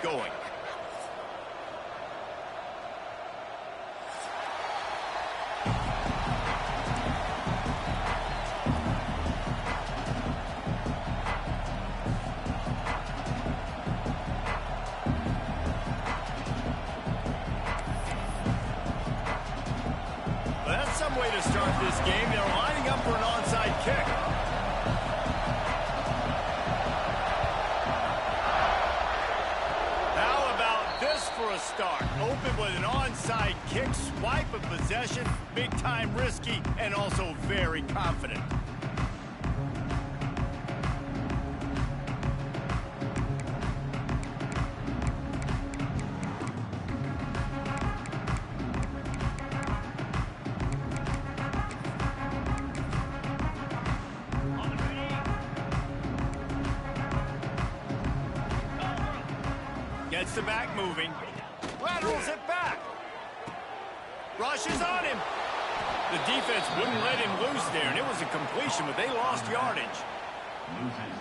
going. Some way to start this game. They're lining up for an onside kick. How about this for a start? Open with an onside kick, swipe of possession, big time risky, and also very confident. Gets the back moving. Laterals it back. Rushes on him. The defense wouldn't let him loose there, and it was a completion, but they lost yardage.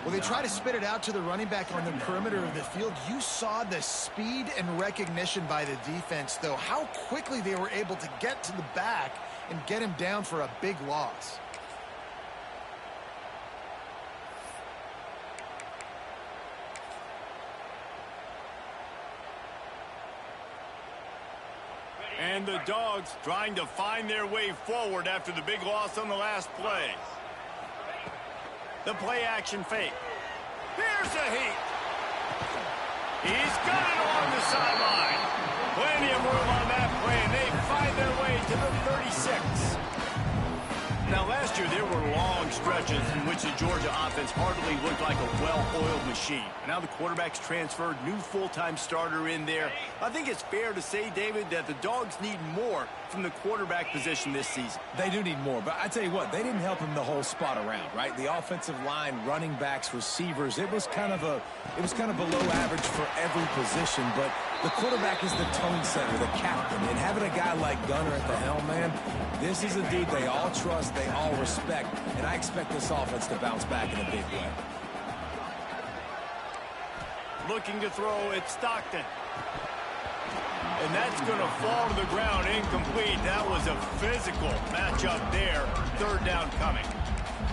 Well, they try to spit it out to the running back on the perimeter of the field. You saw the speed and recognition by the defense, though. How quickly they were able to get to the back and get him down for a big loss. And the Dogs trying to find their way forward after the big loss on the last play. The play action fake. Here's a heat. He's got it along the sideline. Plenty of room on that play, and they find their way to the 36. Now, last year, there were long stretches in which the Georgia offense hardly looked like a well-oiled machine. Now the quarterback's transferred, new full-time starter in there. I think it's fair to say, David, that the Dogs need more from the quarterback position this season. They do need more, but I tell you what, they didn't help him the whole spot around, right? The offensive line, running backs, receivers, it was kind of below average for every position, but the quarterback is the tone setter, the captain, and having a guy like Gunner at the helm, man, this is a dude they all trust, they all respect, and I expect this offense to bounce back in a big way. Looking to throw, it's Stockton. And that's going to fall to the ground, incomplete. That was a physical matchup there. Third down coming.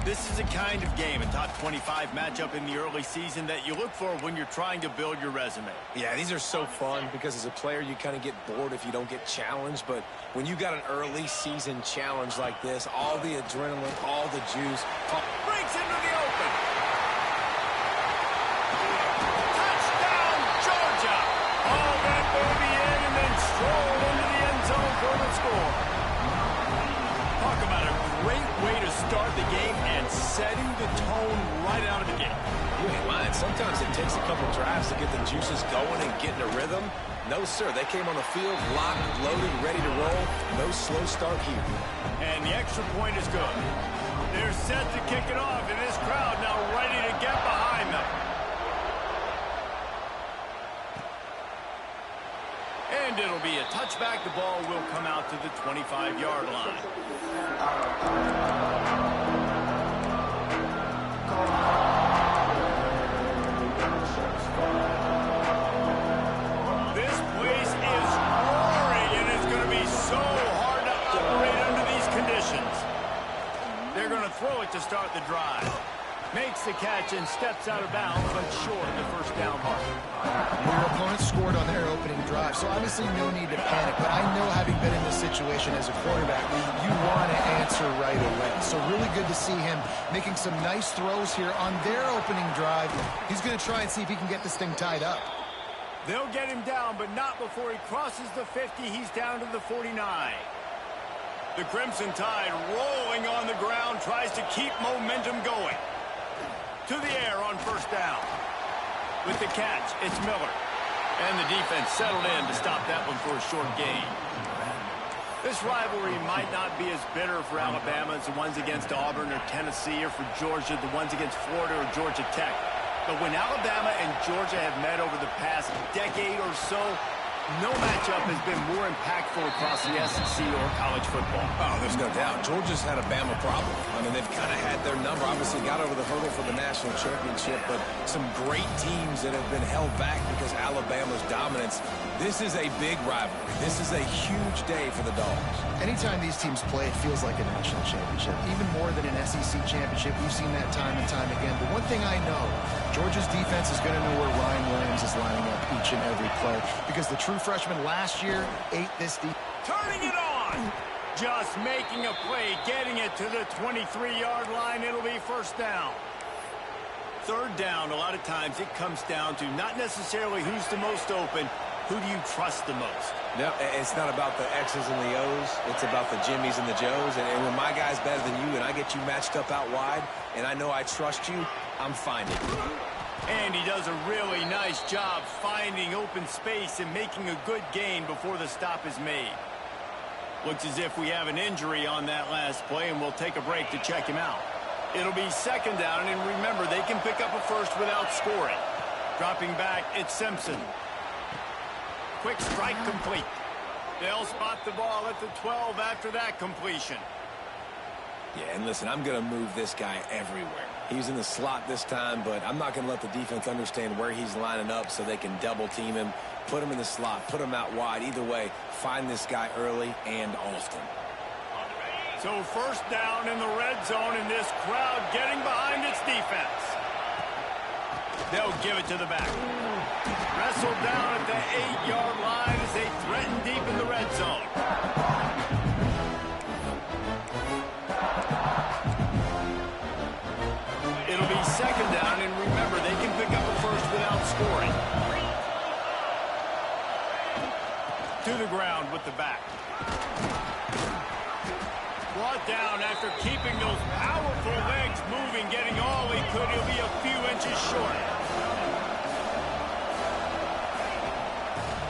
This is a kind of game, a top 25 matchup in the early season that you look for when you're trying to build your resume. Yeah, these are so fun because as a player, you kind of get bored if you don't get challenged. But when you got an early season challenge like this, all the adrenaline, all the juice. Breaks into the open. Touchdown, Georgia. All that baby in and then stroll into the end zone for the score. Talk about a great way to start the game and setting the tone right out of the gate. You ain't lying. Sometimes it takes a couple drives to get the juices going and get in a rhythm. No, sir. They came on the field, locked, loaded, ready to roll. No slow start here. And the extra point is good. They're set to kick it off, and this crowd now ready to get behind them. And it'll be a touchback. The ball will come out to the 25-yard line. This place is roaring, and it's going to be so hard to operate under these conditions. They're going to throw it to start the drive. Makes the catch and steps out of bounds, but short of the first down mark. Your opponent scored on their opening drive, so obviously no need to panic. But I know, having been in this situation as a quarterback, you want to answer right away. So really good to see him making some nice throws here on their opening drive. He's going to try and see if he can get this thing tied up. They'll get him down, but not before he crosses the 50. He's down to the 49. The Crimson Tide rolling on the ground, tries to keep momentum going. To the air on first down. With the catch, it's Miller. And the defense settled in to stop that one for a short gain. This rivalry might not be as bitter for Alabama as the ones against Auburn or Tennessee, or for Georgia, the ones against Florida or Georgia Tech. But when Alabama and Georgia have met over the past decade or so, No matchup has been more impactful across the SEC or college football. Oh, there's no doubt. Georgia's had a Bama problem. I mean, they've kind of had their number. Obviously got over the hurdle for the national championship, but some great teams that have been held back because Alabama's dominance. This is a big rivalry. This is a huge day for the Dogs. Anytime these teams play, it feels like a national championship. Even more than an SEC championship. We've seen that time and time again. But one thing I know, Georgia's defense is going to know where Ryan Williams is lining up each and every play, because the true freshman last year ate this defense. Turning it on. Just making a play, getting it to the 23-yard line. It'll be first down. Third down, a lot of times it comes down to not necessarily who's the most open, who do you trust the most? No, it's not about the X's and the O's. It's about the Jimmies and the Joes. And when my guy's better than you and I get you matched up out wide and I know I trust you, I'm finding you. And he does a really nice job finding open space and making a good gain before the stop is made. Looks as if we have an injury on that last play, and we'll take a break to check him out. It'll be second down, and remember, they can pick up a first without scoring. Dropping back, it's Simpson. Quick strike complete. They'll spot the ball at the 12 after that completion. Yeah, and listen, I'm going to move this guy everywhere. He's in the slot this time, but I'm not going to let the defense understand where he's lining up so they can double team him, put him in the slot, put him out wide. Either way, find this guy early and often. So first down in the red zone, and this crowd getting behind its defense. They'll give it to the back. Wrestled down at the 8-yard line as they threaten deep in the red zone. It'll be second down, and remember, they can pick up a first without scoring. To the ground with the back. Brought down after keeping those powerful legs moving, getting all he could. He'll be a few inches short.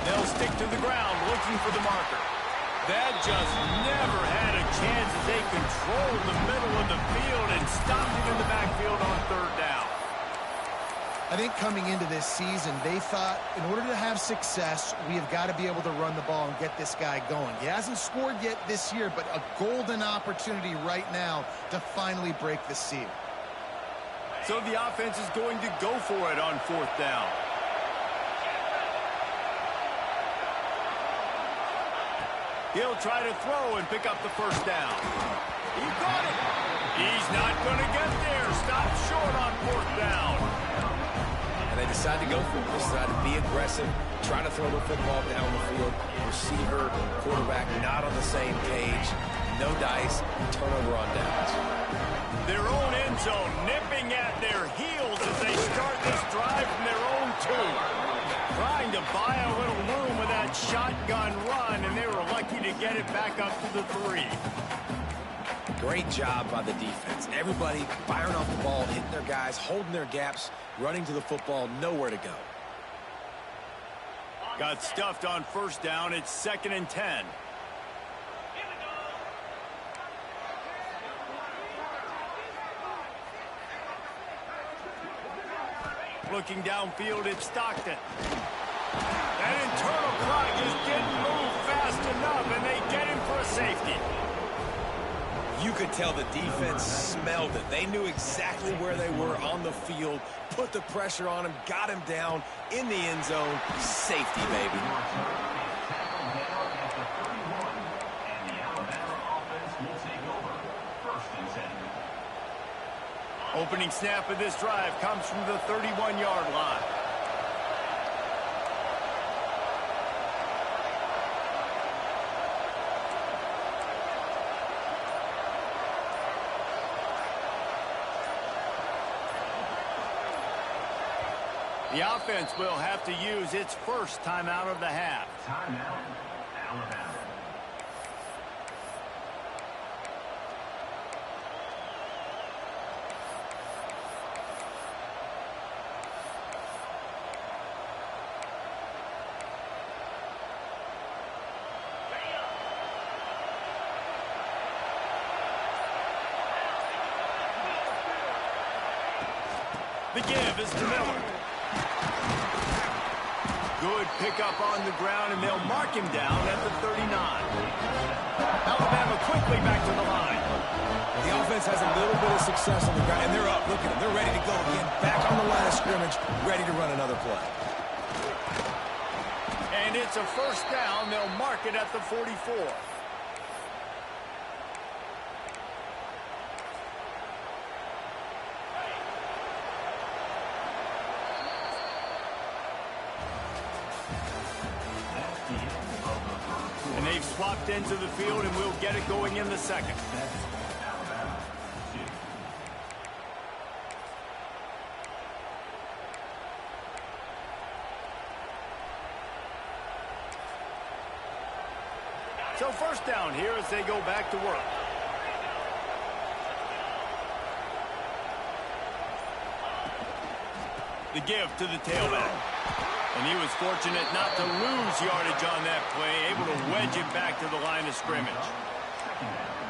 They'll stick to the ground, looking for the marker. That just never had a chance as they controlled the middle of the field and stopped it in the backfield on third down. I think coming into this season, they thought in order to have success, we have got to be able to run the ball and get this guy going. He hasn't scored yet this year, but a golden opportunity right now to finally break the seal. So the offense is going to go for it on fourth down. He'll try to throw and pick up the first down. He caught it. He's not going to get there. Stop short on fourth down. And they decide to go for it. They decide to be aggressive, try to throw the football down the field. Receiver, quarterback not on the same page. No dice. Turnover on downs. Their own end zone nipping at their heels as they start this drive from their own 2. Trying to buy a little room with that shotgun run, and they were lucky to get it back up to the 3. Great job by the defense. Everybody firing off the ball, hitting their guys, holding their gaps, running to the football, nowhere to go. Got stuffed on first down. It's 2nd and 10. Looking downfield, it's Stockton. That internal clock just didn't move fast enough, and they get him for a safety. You could tell the defense smelled it. They knew exactly where they were on the field, put the pressure on him, got him down in the end zone. Safety, baby. Opening snap of this drive comes from the 31-yard line. The offense will have to use its first timeout of the half. Timeout, Alabama. The give is to Miller. Good pickup on the ground, and they'll mark him down at the 39. Alabama quickly back to the line. The offense has a little bit of success on the ground, and they're up. Look at them. They're ready to go again. Back on the line of scrimmage, ready to run another play. And it's a first down. They'll mark it at the 44. And they've swapped into the field, and we'll get it going in the second. So first down here as they go back to work. The give to the tailback. And he was fortunate not to lose yardage on that play, able to wedge it back to the line of scrimmage.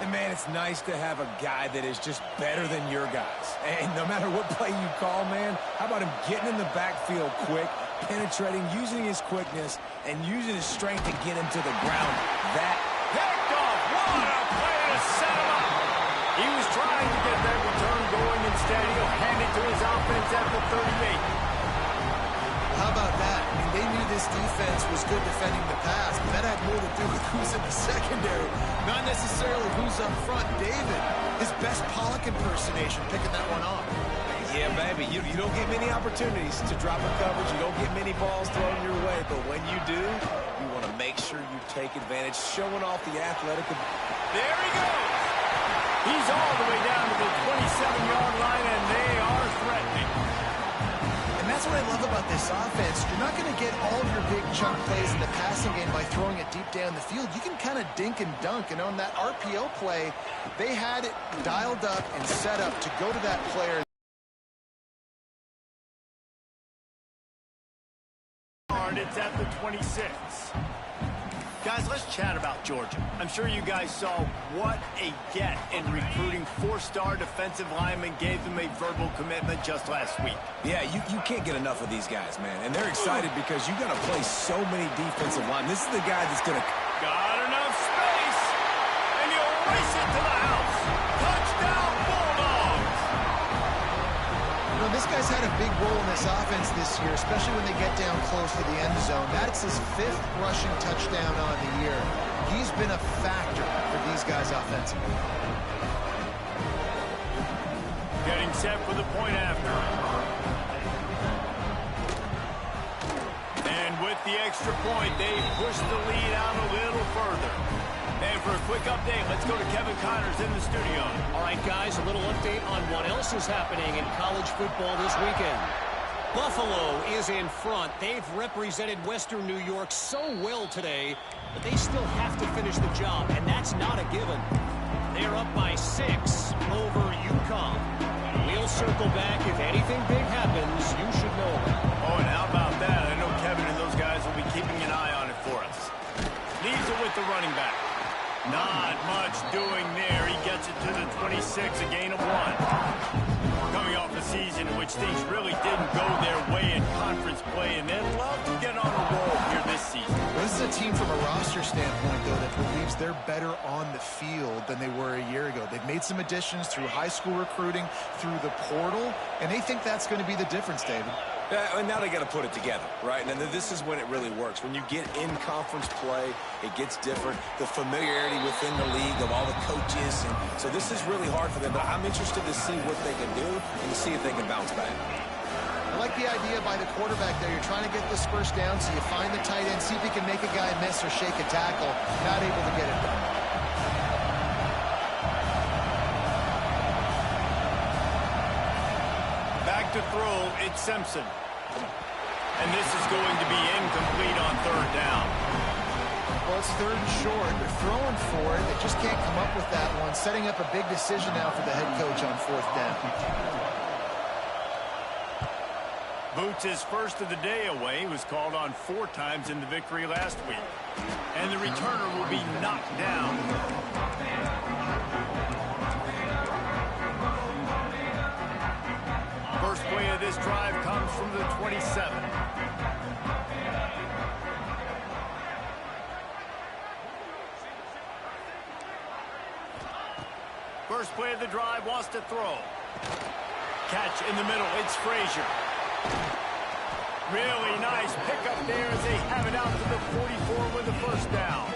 And, man, it's nice to have a guy that is just better than your guys. And no matter what play you call, man, how about him getting in the backfield quick, penetrating, using his quickness, and using his strength to get him to the ground. That picked off. What a play to set him up. He was trying to get that return going. Instead, he'll hand it to his offense at the 38. How about that? I mean, they knew this defense was good defending the pass, but that had more to do with who's in the secondary, not necessarily who's up front. David, his best Pollock impersonation, picking that one off. Yeah, baby, you don't get many opportunities to drop a coverage. You don't get many balls thrown your way, but when you do, you want to make sure you take advantage, showing off the athletic. There he goes. He's all the way down to the 27-yard line, and they are threatening. That's what I love about this offense. You're not going to get all of your big chunk plays in the passing game by throwing it deep down the field. You can kind of dink and dunk, and on that RPO play, they had it dialed up and set up to go to that player. It's at the 26. Guys, let's chat about Georgia. I'm sure you guys saw what a get in recruiting. 4-star defensive linemen gave them a verbal commitment just last week. Yeah, you can't get enough of these guys, man. And they're excited because you got to play so many defensive line. This is the guy that's going to... Got enough space. And you'll race it to the house. Touchdown, Bulldogs. You know, this guy's had a big role in this offense this year, especially when they get down close to the end zone. That's his 5th rushing touchdown on the year. He's been a factor for these guys offensively. Getting set for the point after. And with the extra point, they push the lead out a little further. And for a quick update, let's go to Kevin Connors in the studio. All right, guys, a little update on what else is happening in college football this weekend. Buffalo is in front. They've represented Western New York so well today, but they still have to finish the job, and that's not a given. They're up by 6 over UConn. We'll circle back. If anything big happens, you should know about it. Oh, and how about that? I know Kevin and those guys will be keeping an eye on it for us. Leaves it with the running back. Not much doing there. He gets it to the 26, a gain of 1. Coming off a season in which things really didn't go their way in conference play, and they'd love to get on a roll here this season. Well, this is a team from a roster standpoint, though, that believes they're better on the field than they were a year ago. They've made some additions through high school recruiting, through the portal, and they think that's going to be the difference, David. And now they got to put it together, right? And this is when it really works. When you get in conference play, it gets different. The familiarity within the league of all the coaches. And so this is really hard for them. But I'm interested to see what they can do and to see if they can bounce back. I like the idea by the quarterback there. You're trying to get this first down, so you find the tight end, see if he can make a guy miss or shake a tackle. Not able to get it done. Back to throw, it's Simpson. And this is going to be incomplete on 3rd down. Well, it's 3rd and short. They're throwing for it. They just can't come up with that one. Setting up a big decision now for the head coach on 4th down. Boots' first of the day away. He was called on 4 times in the victory last week. And the returner will be knocked down. First play of this drive comes from the 27. First play of the drive, wants to throw. Catch in the middle, it's Frazier. Really nice pickup there as they have it out to the 44 with the first down.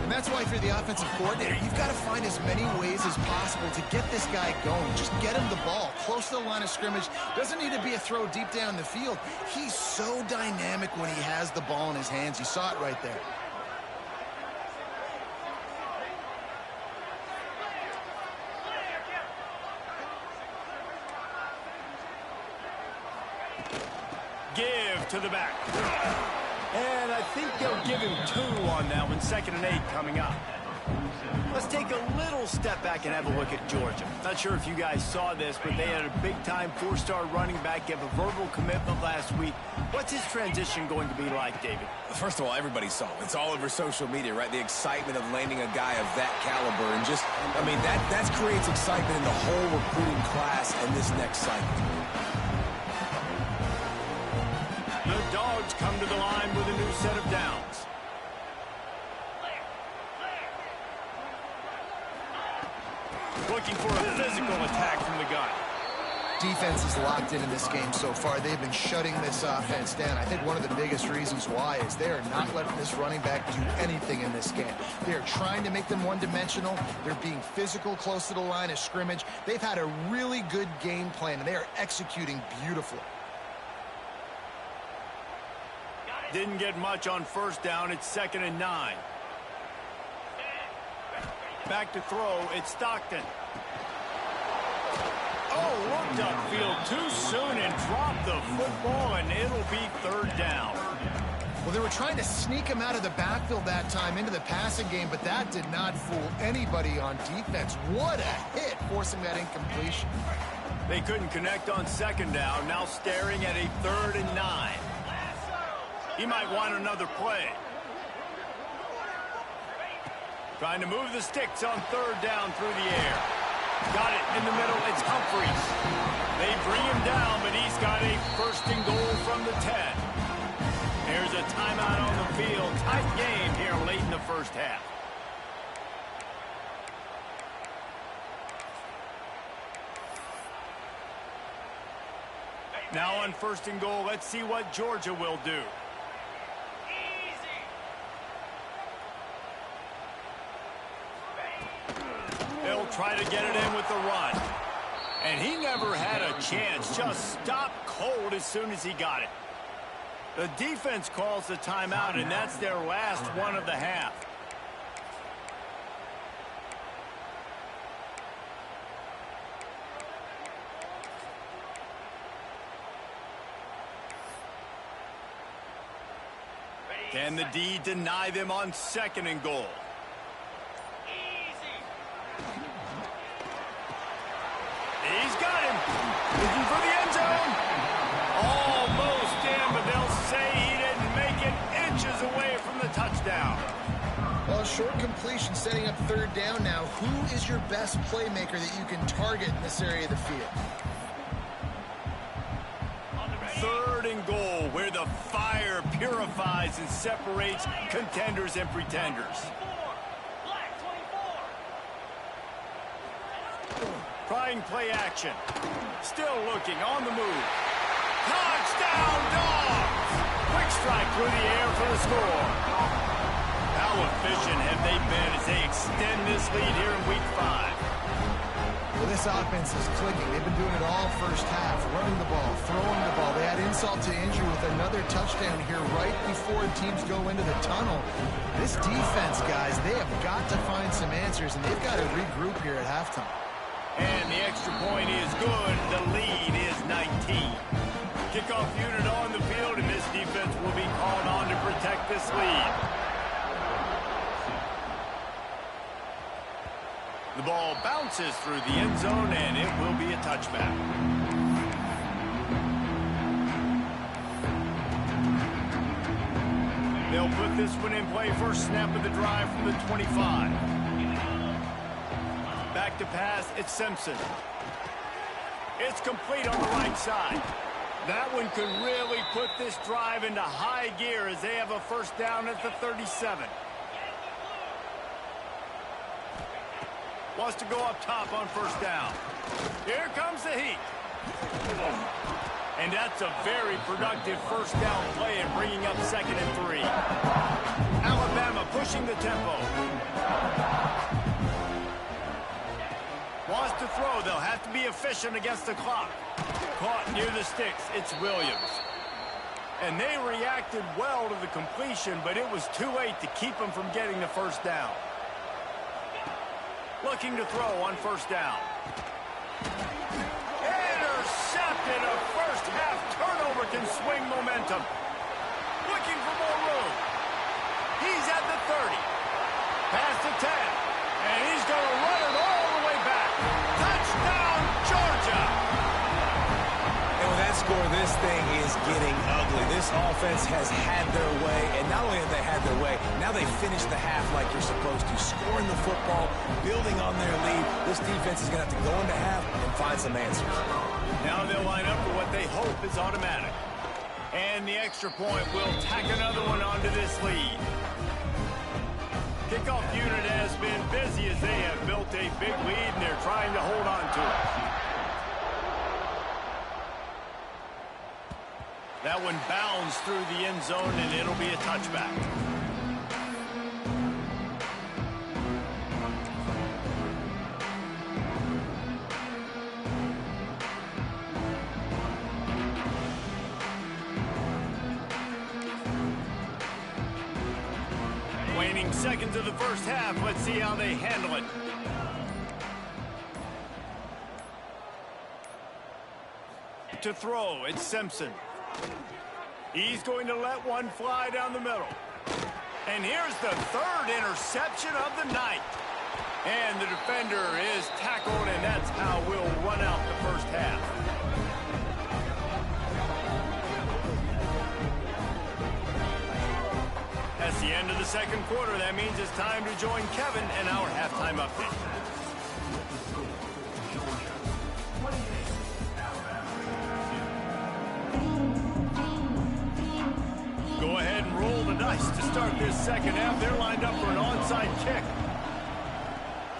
And that's why if you're the offensive coordinator, you've got to find as many ways as possible to get this guy going. Just get him the ball close to the line of scrimmage. Doesn't need to be a throw deep down the field. He's so dynamic when he has the ball in his hands. You saw it right there. Give to the back. And I think they'll give him 2 on that one. 2nd and 8 coming up. Let's take a little step back and have a look at Georgia. Not sure if you guys saw this, but they had a big-time 4-star running back give a verbal commitment last week. What's his transition going to be like, David? First of all, everybody saw it. It's all over social media, right? The excitement of landing a guy of that caliber. And just, I mean, that creates excitement in the whole recruiting class and this next cycle. The Dogs come to the line with a new set of downs. Looking for a physical attack from the gun. Defense is locked in this game so far. They've been shutting this offense down. I think one of the biggest reasons why is they are not letting this running back do anything in this game. They're trying to make them one-dimensional. They're being physical close to the line of scrimmage. They've had a really good game plan, and they are executing beautifully. Didn't get much on first down. It's 2nd and 9. Back to throw. It's Stockton. Oh, looked upfield too soon and dropped the football, and it'll be 3rd down. Well, they were trying to sneak him out of the backfield that time into the passing game, but that did not fool anybody on defense. What a hit, forcing that incompletion. They couldn't connect on 2nd down. Now staring at a 3rd and 9. He might want another play. Trying to move the sticks on 3rd down through the air. Got it in the middle. It's Humphries. They bring him down, but he's got a 1st and goal from the 10. There's a timeout on the field. Tight game here late in the first half. Now on 1st and goal, let's see what Georgia will do. They'll try to get it in with the run. And he never had a chance. Just stopped cold as soon as he got it. The defense calls the timeout, and that's their last one of the half. Can the D deny them on 2nd and goal? He's got him. Looking for the end zone. Almost in, but they'll say he didn't make it, inches away from the touchdown. Well, short completion setting up 3rd down now. Who is your best playmaker that you can target in this area of the field? 3rd and goal, where the fire purifies and separates contenders and pretenders. Trying play action. Still looking on the move. Touchdown, Dogs! Quick strike through the air for the score. How efficient have they been as they extend this lead here in Week 5? Well, this offense is clicking. They've been doing it all first half, running the ball, throwing the ball. They had insult to injury with another touchdown here right before teams go into the tunnel. This defense, guys, they have got to find some answers, and they've got to regroup here at halftime. And the extra point is good. The lead is 19. Kickoff unit on the field, and this defense will be called on to protect this lead. The ball bounces through the end zone, and it will be a touchback. They'll put this one in play. First snap of the drive from the 25. Back to pass, it's Simpson. It's complete on the right side. That one could really put this drive into high gear as they have a first down at the 37. Wants to go up top on first down. Here comes the heat. And that's a very productive first down play and bringing up 2nd and 3. Alabama pushing the tempo. Wants to throw. They'll have to be efficient against the clock. Caught near the sticks. It's Williams. And they reacted well to the completion, but it was too late to keep them from getting the first down. Looking to throw on first down. Intercepted. A first-half turnover can swing momentum. Looking for more room. He's at the 30. Past the 10. And he's going to run it all the way back. Touchdown, Georgia! And with that score, this thing is getting ugly. This offense has had their way, and not only have they had their way, now they finished the half like you're supposed to, scoring the football, building on their lead. This defense is going to have to go into half and find some answers. Now they'll line up for what they hope is automatic. And the extra point will tack another one onto this lead. Kickoff unit has been busy as they have built a big lead, and they're trying to hold on to it. That one bounds through the end zone, and it'll be a touchback. Waning seconds of the first half. Let's see how they handle it. To throw, it's Simpson. He's going to let one fly down the middle. And here's the 3rd interception of the night. And the defender is tackled, and that's how we'll run out the first half. That's the end of the 2nd quarter. That means it's time to join Kevin and our halftime update. Go ahead and roll the dice to start this 2nd half. They're lined up for an onside kick.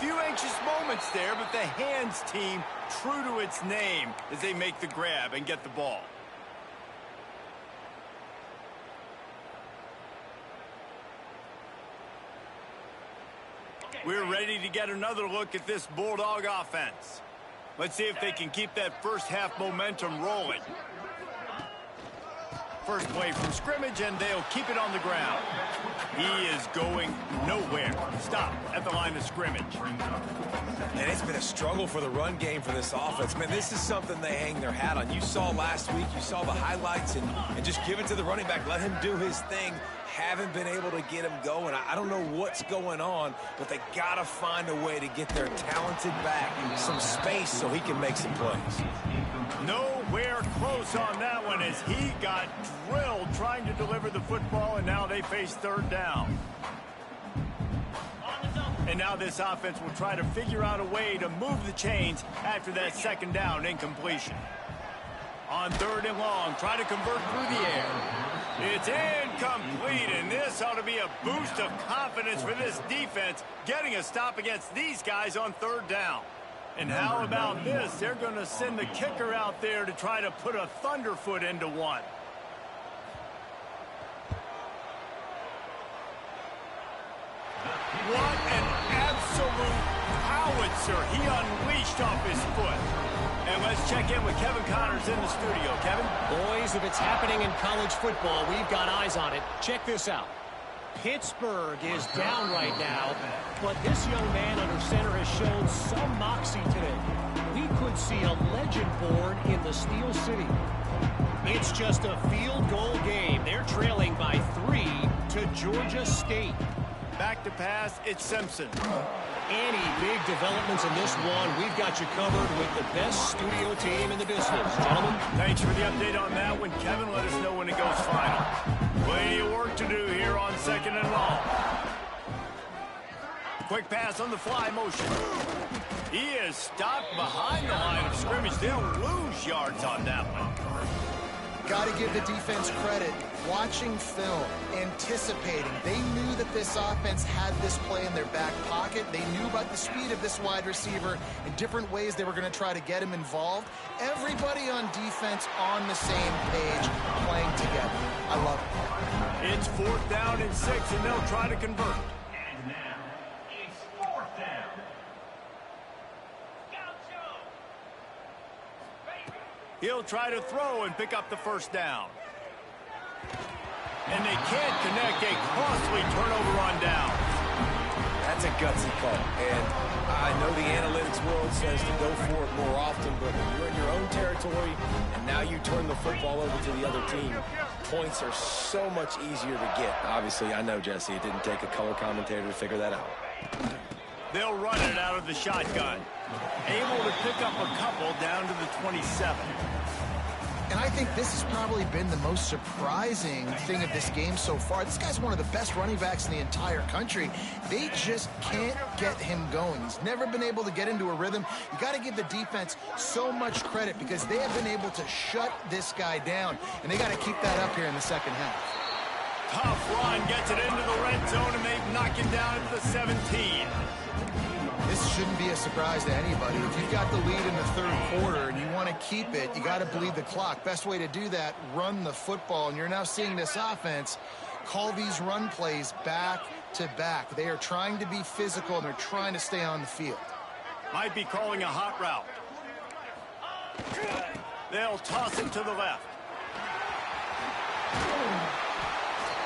Few anxious moments there, but the hands team true to its name as they make the grab and get the ball. We're ready to get another look at this Bulldog offense. Let's see if they can keep that first half momentum rolling. First play from scrimmage, and they'll keep it on the ground. He is going nowhere. Stop at the line of scrimmage. And it's been a struggle for the run game for this offense. Man, this is something they hang their hat on. You saw last week, you saw the highlights, and just give it to the running back. Let him do his thing. Haven't been able to get him going. I don't know what's going on, but they got to find a way to get their talented back some space so he can make some plays. Nowhere close on that one as he got drilled trying to deliver the football, and now they face 3rd down. And now this offense will try to figure out a way to move the chains after that 2nd down incompletion. On 3rd and long, try to convert through the air. It's incomplete, and this ought to be a boost of confidence for this defense, getting a stop against these guys on 3rd down. And how about this? They're going to send the kicker out there to try to put a thunderfoot into one. What an absolute howitzer he unleashed off his foot. And let's check in with Kevin Connors in the studio. Kevin? Boys, if it's happening in college football, we've got eyes on it. Check this out. Pittsburgh is down right now, but this young man under center has shown some moxie today. We could see a legend born in the Steel City. It's just a field goal game. They're trailing by 3 to Georgia State. Back to pass, it's Simpson. Any big developments in this one, we've got you covered with the best studio team in the business. Gentlemen. Thanks for the update on that one, Kevin. Let us know when it goes final. Plenty of work to do here on 2nd and long. Quick pass on the fly motion. He is stopped behind the line of scrimmage. They'll lose yards on that one. Got to give the defense credit. Watching film, anticipating. They knew that this offense had this play in their back pocket. They knew about the speed of this wide receiver and different ways they were going to try to get him involved. Everybody on defense on the same page, playing together. I love it. It's 4th down and 6, and they'll try to convert. And now, it's 4th down. He'll try to throw and pick up the 1st down. And they can't connect. A costly turnover on down. That's a gutsy call. And I know the analytics world says to go for it more often, but when you're in your own territory and now you turn the football over to the other team, points are so much easier to get. Obviously, I know, Jesse, it didn't take a color commentator to figure that out. They'll run it out of the shotgun. Able to pick up a couple down to the 27. And I think this has probably been the most surprising thing of this game so far. This guy's one of the best running backs in the entire country. They just can't get him going. He's never been able to get into a rhythm. You got to give the defense so much credit because they have been able to shut this guy down, and they got to keep that up here in the second half. Tough run, gets it into the red zone, and they knock him down to the 17. This shouldn't be a surprise to anybody. If you've got the lead in the 3rd quarter and you want to keep it, you got to bleed the clock. Best way to do that, run the football. And you're now seeing this offense call these run plays back to back. They are trying to be physical, and they're trying to stay on the field. Might be calling a hot route. They'll toss it to the left.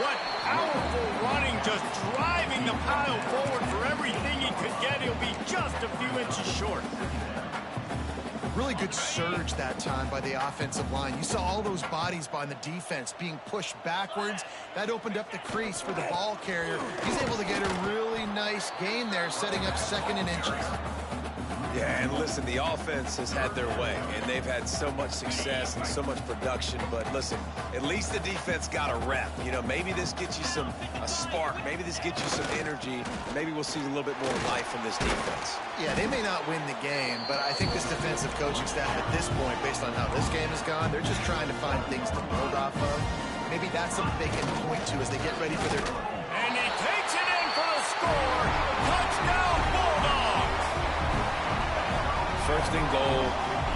What powerful running, just driving the pile forward for everything he could get. He'll be just a few inches short. Really good surge that time by the offensive line. You saw all those bodies by the defense being pushed backwards. That opened up the crease for the ball carrier. He's able to get a really nice gain there, setting up 2nd and inches. Yeah, and listen, the offense has had their way, and they've had so much success and so much production. But listen, at least the defense got a rep. You know, maybe this gets you a spark. Maybe this gets you some energy. And maybe we'll see a little bit more life from this defense. Yeah, they may not win the game, but I think this defensive coaching staff at this point, based on how this game has gone, they're just trying to find things to build off of. Maybe that's something they can point to as they get ready for their... And he takes it in for a score. Touchdown, Bulldogs! 1st and goal,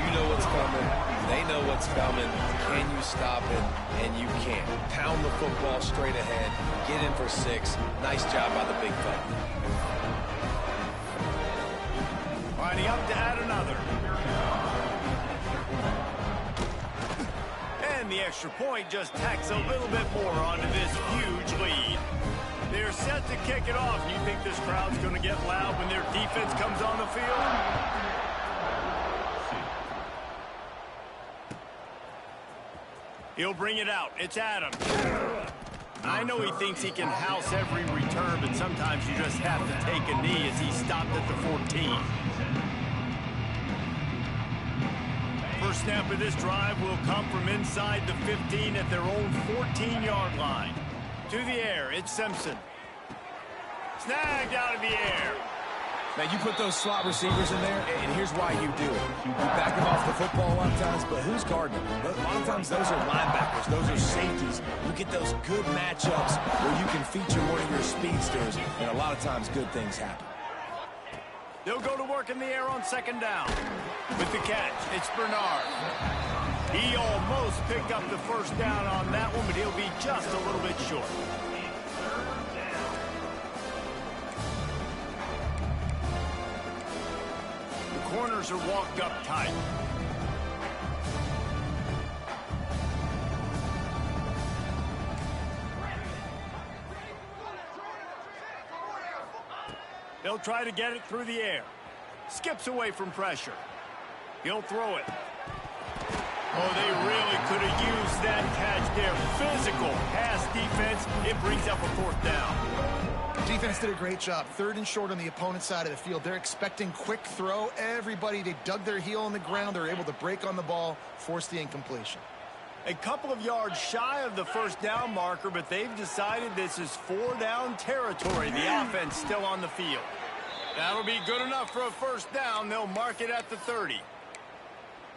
you know what's coming, they know what's coming. Can you stop it? And you can't. Pound the football straight ahead, get in for 6. Nice job by the big fella. Lining up to add another. And the extra point just tacks a little bit more onto this huge lead. They're set to kick it off. You think this crowd's going to get loud when their defense comes on the field? He'll bring it out. It's Adams. I know he thinks he can house every return, but sometimes you just have to take a knee as he stopped at the 14. First snap of this drive will come from inside the 15 at their own 14-yard line. To the air, it's Simpson. Snagged out of the air. Now, you put those slot receivers in there, and here's why you do it. You back them off the football a lot of times, but who's guarding them? A lot of times those are linebackers. Those are safeties. You get those good matchups where you can feature one of your speedsters, and a lot of times good things happen. They'll go to work in the air on 2nd down. With the catch, it's Bernard. He almost picked up the 1st down on that one, but he'll be just a little bit short. Corners are walked up tight. They'll try to get it through the air. Skips away from pressure. He'll throw it. Oh, they really could have used that catch there. Physical pass defense. It brings up a 4th down. Defense did a great job. 3rd and short on the opponent's side of the field. They're expecting quick throw. Everybody, they dug their heel on the ground. They're able to break on the ball, force the incompletion. A couple of yards shy of the 1st down marker, but they've decided this is 4-down territory. The offense still on the field. That'll be good enough for a 1st down. They'll mark it at the 30.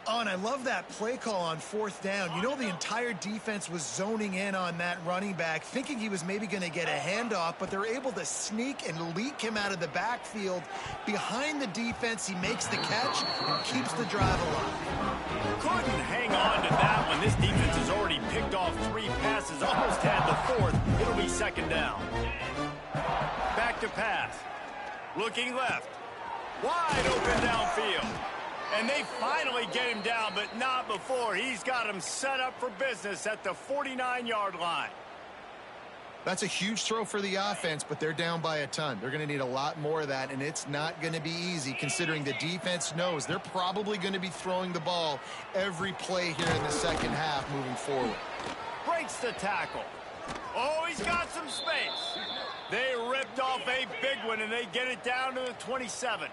Oh, and I love that play call on 4th down. You know, the entire defense was zoning in on that running back, thinking he was maybe going to get a handoff, but they're able to sneak and leak him out of the backfield. Behind the defense, he makes the catch and keeps the drive alive. Couldn't hang on to that one. This defense has already picked off 3 passes, almost had the 4th. It'll be 2nd down. Back to pass. Looking left. Wide open downfield. And they finally get him down, but not before. He's got him set up for business at the 49-yard line. That's a huge throw for the offense, but they're down by a ton. They're going to need a lot more of that, and it's not going to be easy considering the defense knows they're probably going to be throwing the ball every play here in the second half moving forward. Breaks the tackle. Oh, he's got some space. They ripped off a big one, and they get it down to the 27.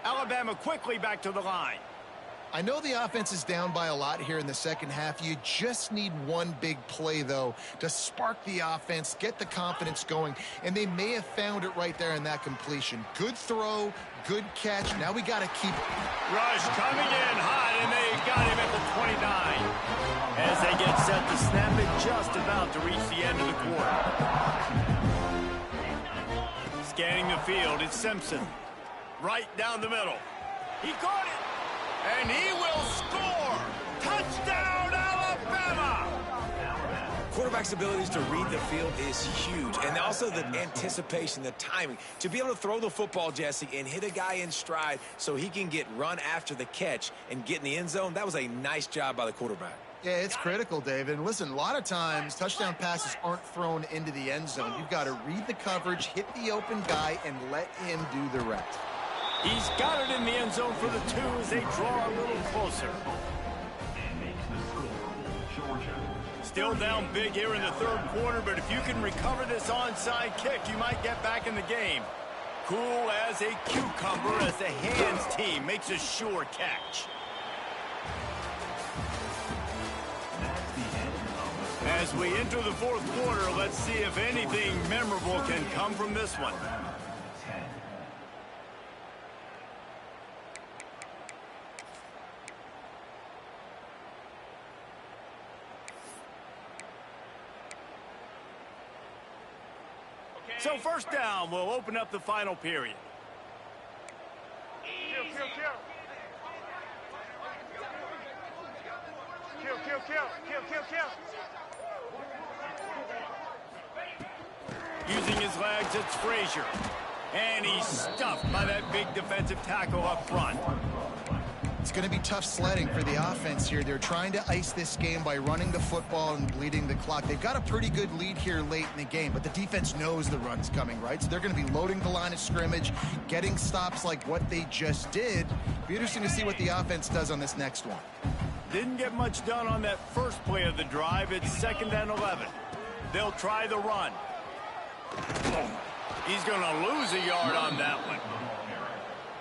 Alabama quickly back to the line. I know the offense is down by a lot here in the second half. You just need one big play, though, to spark the offense, get the confidence going, and they may have found it right there in that completion. Good throw, good catch. Now we got to keep it. Rush coming in hot, and they got him at the 29. As they get set to snap it, just about to reach the end of the quarter. Scanning the field, it's Simpson. Right down the middle. He caught it, and he will score. Touchdown, Alabama! Quarterback's abilities to read the field is huge, and also the anticipation, the timing. To be able to throw the football, Jesse, and hit a guy in stride so he can get run after the catch and get in the end zone, that was a nice job by the quarterback. Yeah, it's critical, David. And listen, a lot of times touchdown passes aren't thrown into the end zone. You've got to read the coverage, hit the open guy, and let him do the rest. He's got it in the end zone for the 2 as they draw a little closer. Still down big here in the 3rd quarter, but if you can recover this onside kick, you might get back in the game. Cool as a cucumber as the hands team makes a sure catch. As we enter the 4th quarter, let's see if anything memorable can come from this one. So 1st down will open up the final period. Using his legs, it's Frazier. And he's stuffed by that big defensive tackle up front. It's going to be tough sledding for the offense here. They're trying to ice this game by running the football and bleeding the clock. They've got a pretty good lead here late in the game, but the defense knows the run's coming, right? So they're going to be loading the line of scrimmage, getting stops like what they just did. Be interesting to see what the offense does on this next one. Didn't get much done on that first play of the drive. It's 2nd and 11. They'll try the run. He's going to lose a yard on that one.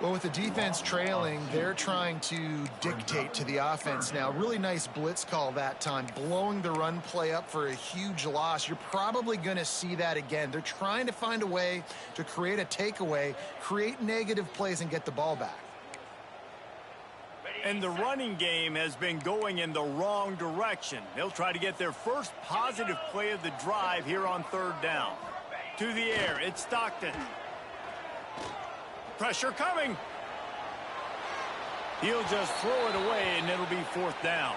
Well, with the defense trailing, they're trying to dictate to the offense now. Really nice blitz call that time, blowing the run play up for a huge loss. You're probably going to see that again. They're trying to find a way to create a takeaway, create negative plays, and get the ball back. And the running game has been going in the wrong direction. They'll try to get their first positive play of the drive here on 3rd down. To the air, it's Stockton. Pressure coming. He'll just throw it away, and it'll be 4th down.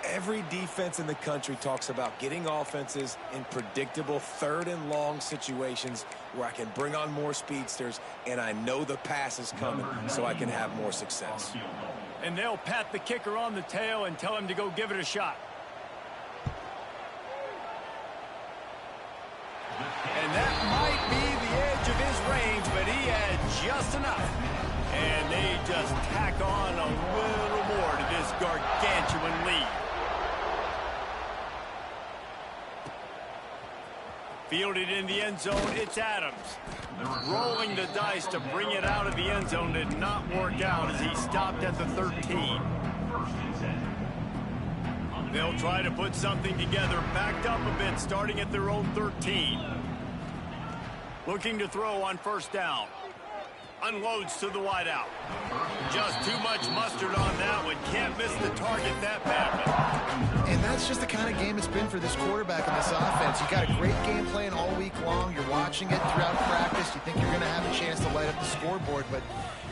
Every defense in the country talks about getting offenses in predictable 3rd and long situations where I can bring on more speedsters, and I know the pass is coming, so I can have more success. And they'll pat the kicker on the tail and tell him to go give it a shot. And that might be the edge of his range, but he had just enough. And they just tack on a little more to this gargantuan lead. Fielded in the end zone, it's Adams. Rolling the dice to bring it out of the end zone did not work out as he stopped at the 13. They'll try to put something together, backed up a bit, starting at their own 13. Looking to throw on 1st down. unloads to the wideout. Just too much mustard on that one. Can't miss the target that badly. And that's just the kind of game it's been for this quarterback in this offense. You got a great game plan all week long. You're watching it throughout practice. You think you're going to have a chance to light up the scoreboard, but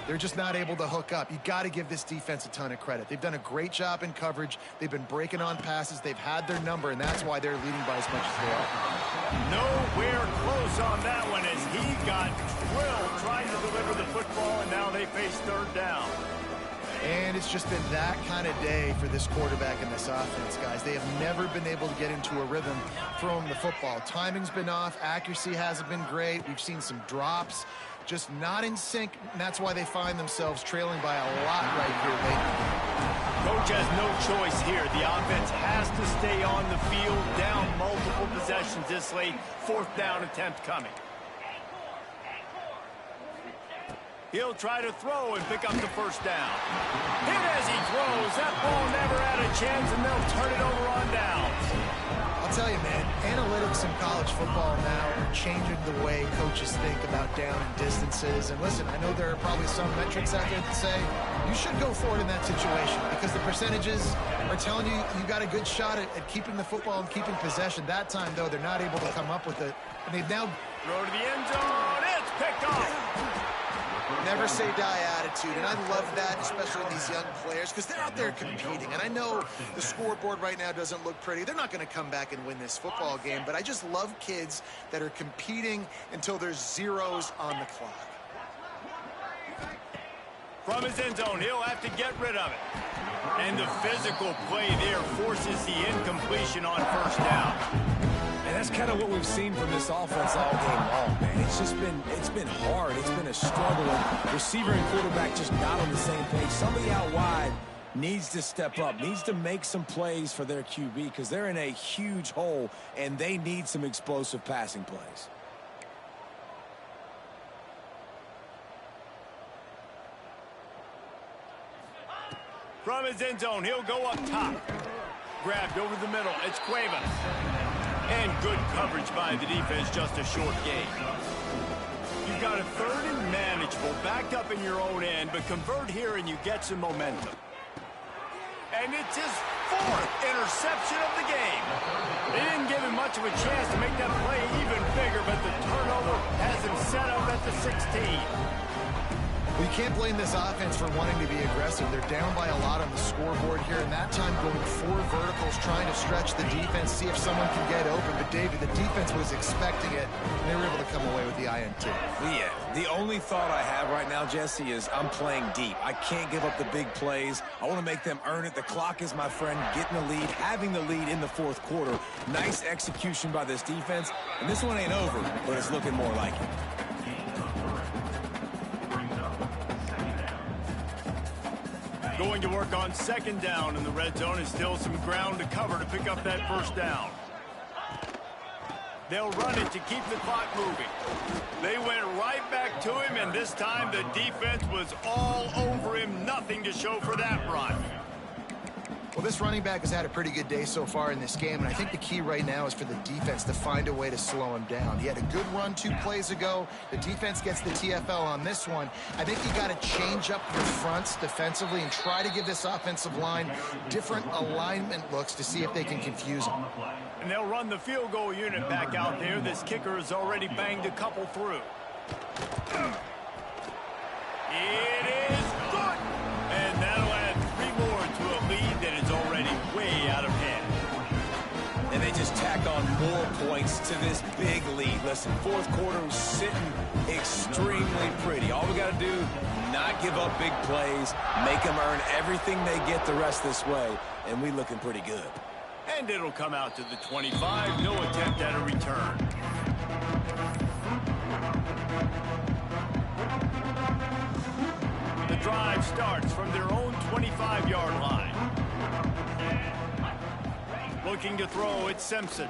they're just not able to hook up. You got to give this defense a ton of credit. They've done a great job in coverage. They've been breaking on passes. They've had their number, and that's why they're leading by as much as they are. Nowhere close on that one as he got drilled trying to deliver the football, and now they face third down. And it's just been that kind of day for this quarterback in this offense, guys. They have never been able to get into a rhythm throwing the football. Timing's been off. Accuracy hasn't been great. We've seen some drops. Just not in sync, and that's why they find themselves trailing by a lot right here late in the game. Coach has no choice here. The offense has to stay on the field, down multiple possessions this late. Fourth down attempt coming. He'll try to throw and pick up the first down. Hit as he throws. That ball never had a chance, and they'll turn it over on downs. I'll tell you, man, analytics in college football now are changing the way coaches think about down and distances. And listen, I know there are probably some metrics out there that say you should go for it in that situation because the percentages are telling you you got a good shot at keeping the football and keeping possession. That time, though, they're not able to come up with it. And they've now throw to the end zone. It's picked off. Never say die attitude, and I love that, especially in these young players, because they're out there competing. And I know the scoreboard right now doesn't look pretty. They're not going to come back and win this football game, but I just love kids that are competing until there's zeros on the clock. From his end zone, he'll have to get rid of it. And the physical play there forces the incompletion on first down. And that's kind of what we've seen from this offense all game long, man. It's been hard. It's been a struggle. And receiver and quarterback just not on the same page. Somebody out wide needs to step up, needs to make some plays for their QB because they're in a huge hole, and they need some explosive passing plays. From his end zone, he'll go up top. Grabbed over the middle. It's Cuevas. And good coverage by the defense, just a short gain. You've got a third and manageable, backed up in your own end, but convert here and you get some momentum. And it's his fourth interception of the game. They didn't give him much of a chance to make that play even bigger, but the turnover has him set up at the 16. Well, you can't blame this offense for wanting to be aggressive. They're down by a lot on the scoreboard here, and that time going four verticals, trying to stretch the defense, see if someone can get open. But, David, the defense was expecting it, and they were able to come away with the INT. Yeah, the only thought I have right now, Jesse, is I'm playing deep. I can't give up the big plays. I want to make them earn it. The clock is my friend. Getting the lead, having the lead in the fourth quarter. Nice execution by this defense. And this one ain't over, but it's looking more like it. Going to work on second down in the red zone, and still some ground to cover to pick up that first down. They'll run it to keep the clock moving. They went right back to him, and this time the defense was all over him. Nothing to show for that run. Well, this running back has had a pretty good day so far in this game, and I think the key right now is for the defense to find a way to slow him down. He had a good run 2 plays ago. The defense gets the TFL on this one. I think you got to change up your fronts defensively and try to give this offensive line different alignment looks to see if they can confuse him. And they'll run the field goal unit back out there. This kicker has already banged a couple through. It is good! And that'll add 3 more to a lead that is already way out of hand. And they just tacked on more points to this big lead. Listen, fourth quarter was sitting extremely pretty. All we got to do, not give up big plays, make them earn everything they get the rest this way, and we looking pretty good. And it'll come out to the 25. No attempt at a return. The drive starts from their own 25-yard line. Looking to throw, it's Simpson.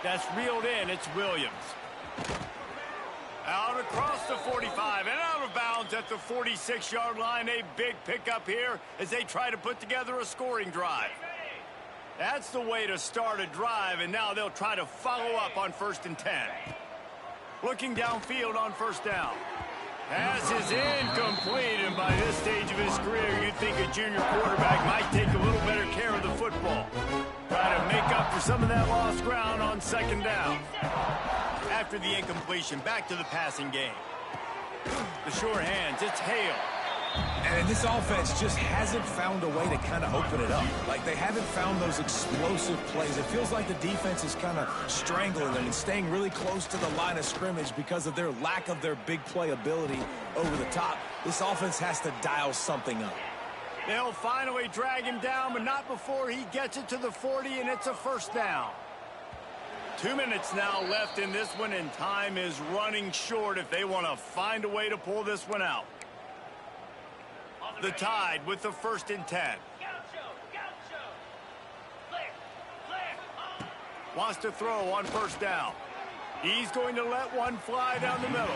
That's reeled in, it's Williams. Out across the 45 and out of bounds at the 46-yard line. A big pickup here as they try to put together a scoring drive. That's the way to start a drive, and now they'll try to follow up on 1st and 10. Looking downfield on first down. Pass is incomplete, and by this stage of his career, you'd think a junior quarterback might take a little better care of the football. Try to make up for some of that lost ground on second down. After the incompletion, back to the passing game. The sure hands, it's Hale. And this offense just hasn't found a way to kind of open it up. Like, they haven't found those explosive plays. It feels like the defense is kind of strangling them and staying really close to the line of scrimmage because of their lack of their big play ability over the top. This offense has to dial something up. They'll finally drag him down, but not before he gets it to the 40, and it's a first down. 2 minutes now left in this one, and time is running short if they want to find a way to pull this one out. The Tide with the 1st and 10. Wants to throw on first down. He's going to let one fly down the middle.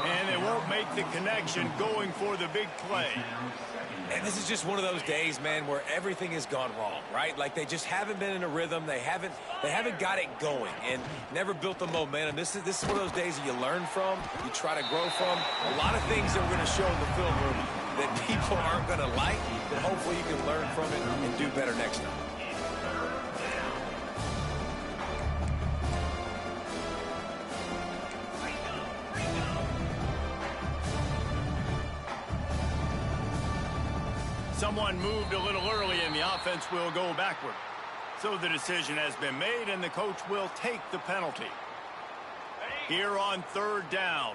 And they won't make the connection going for the big play. And this is just one of those days, man, where everything has gone wrong, right? Like, they just haven't been in a rhythm. They haven't got it going and never built the momentum. This is one of those days that you learn from, you try to grow from. A lot of things that we're going to show in the film room that people aren't going to like, but hopefully you can learn from it and do better next time. Someone moved a little early, and the offense will go backward. So the decision has been made, and the coach will take the penalty. Here on 3rd down.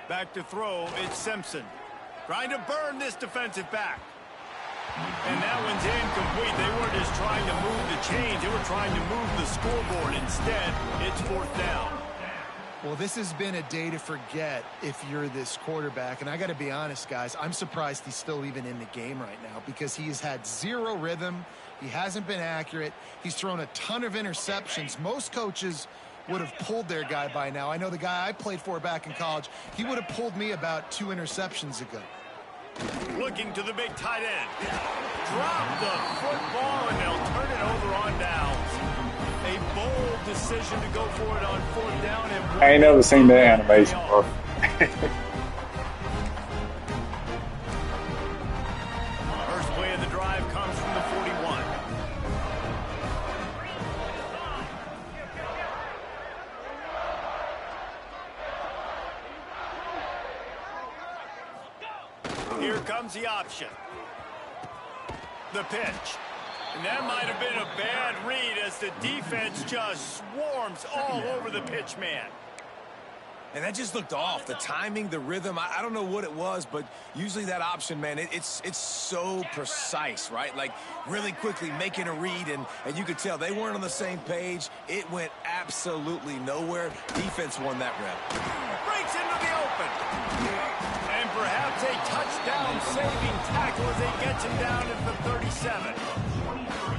Back to throw, it's Simpson. Trying to burn this defensive back. And that one's incomplete. They weren't just trying to move the chains. They were trying to move the scoreboard. Instead, it's 4th down. Well, this has been a day to forget if you're this quarterback. And I got to be honest, guys, I'm surprised he's still even in the game right now because he has had zero rhythm. He hasn't been accurate. He's thrown a ton of interceptions. Most coaches would have pulled their guy by now. I know the guy I played for back in college, he would have pulled me about 2 interceptions ago. Looking to the big tight end. Drop the football, and they'll turn it over on downs. A bold decision to go for it on 4th down. And I ain't never seen that animation, bro. First play of the drive comes from the 41. Here comes the option. The pitch. And that might have been a bad read as the defense just swarms all over the pitch man. And that just looked off. The timing, the rhythm, I don't know what it was, but usually that option, man, it's so precise, right? Like, really quickly making a read, and you could tell they weren't on the same page. It went absolutely nowhere. Defense won that rep. Breaks into the open. And perhaps a touchdown-saving tackle as they get him down at the 37.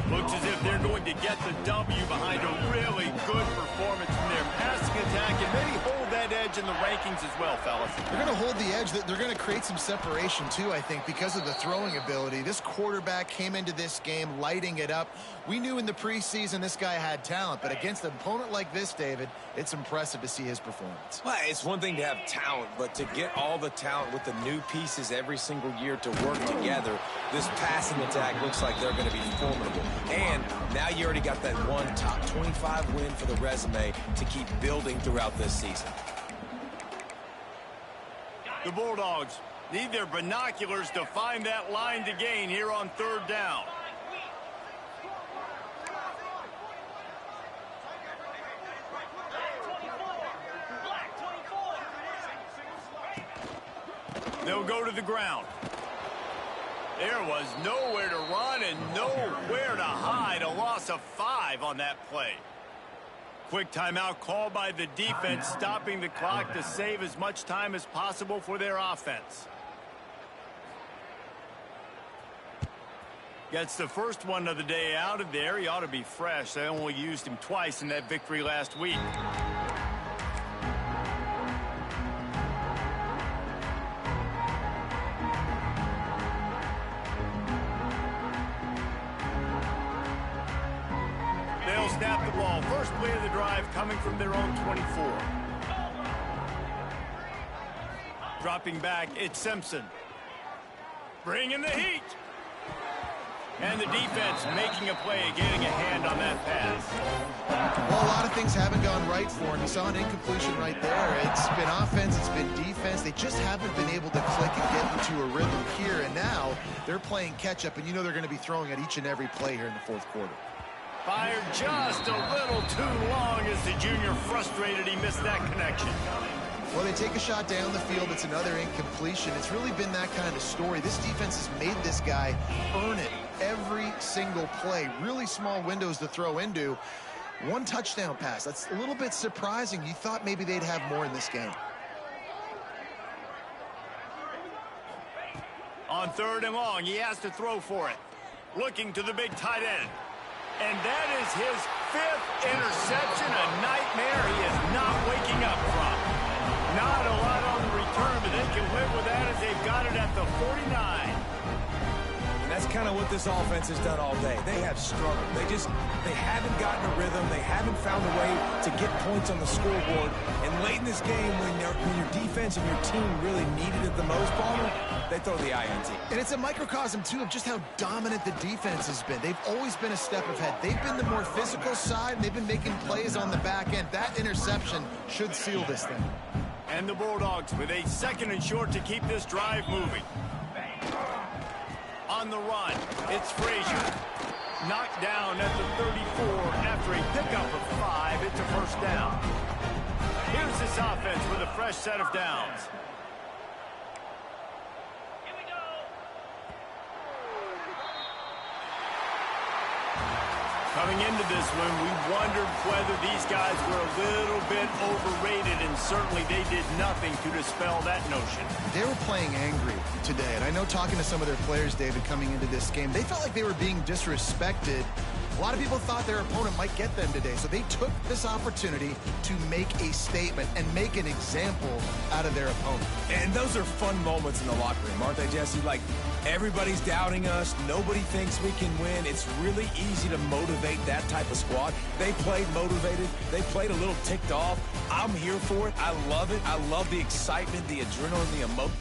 Looks as if they're going to get the W behind a really good performance from their passing attack and maybe hold that edge in the rankings as well, fellas. They're going to hold the edge. They're going to create some separation, too, I think, because of the throwing ability. This quarterback came into this game lighting it up. We knew in the preseason this guy had talent, but against an opponent like this, David, it's impressive to see his performance. Well, it's one thing to have talent, but to get all the talent with the new pieces every single year to work together, this passing attack looks like they're going to be formidable. And now you already got that one top 25 win for the resume to keep building throughout this season. The Bulldogs need their binoculars to find that line to gain here on 3rd down. They'll go to the ground. There was nowhere to run and nowhere to hide. A loss of 5 on that play. Quick timeout called by the defense, stopping the clock to save as much time as possible for their offense. Gets the first one of the day out of there. He ought to be fresh. They only used him twice in that victory last week. snap the ball. First play of the drive coming from their own 24. Dropping back, it's Simpson. Bringing the heat. And the defense making a play, getting a hand on that pass. Well, a lot of things haven't gone right for him. You saw an incompletion right there. It's been offense, it's been defense. They just haven't been able to click and get into a rhythm here. And now they're playing catch-up, and you know they're going to be throwing at each and every play here in the fourth quarter. Fired just a little too long as the junior frustrated he missed that connection. Well, they take a shot down the field. It's another incompletion. It's really been that kind of story. This defense has made this guy earn it every single play. Really small windows to throw into. One touchdown pass. That's a little bit surprising. You thought maybe they'd have more in this game. On 3rd and long, he has to throw for it. Looking to the big tight end. And that is his 5th interception, a nightmare he is not waking up from. Not a lot on the return, but they can live with that as they've got it at the 49. And that's kind of what this offense has done all day. They have struggled. They haven't gotten a rhythm. They haven't found a way to get points on the scoreboard. And late in this game, when your defense and your team really needed it the most, Palmer, they throw the INT. And it's a microcosm, too, of just how dominant the defense has been. They've always been a step ahead. They've been the more physical side, and they've been making plays on the back end. That interception should seal this thing. And the Bulldogs with a 2nd and short to keep this drive moving. On the run, it's Frazier. Knocked down at the 34 after a pickup of 5. It's a first down. Here's this offense with a fresh set of downs. Coming into this one, we wondered whether these guys were a little bit overrated, and certainly they did nothing to dispel that notion. They were playing angry today, and I know talking to some of their players, David, coming into this game, they felt like they were being disrespected. A lot of people thought their opponent might get them today, so they took this opportunity to make a statement and make an example out of their opponent. And those are fun moments in the locker room, aren't they, Jesse? Like, everybody's doubting us. Nobody thinks we can win. It's really easy to motivate that type of squad. They played motivated. They played a little ticked off. I'm here for it. I love it. I love the excitement, the adrenaline, the emotion.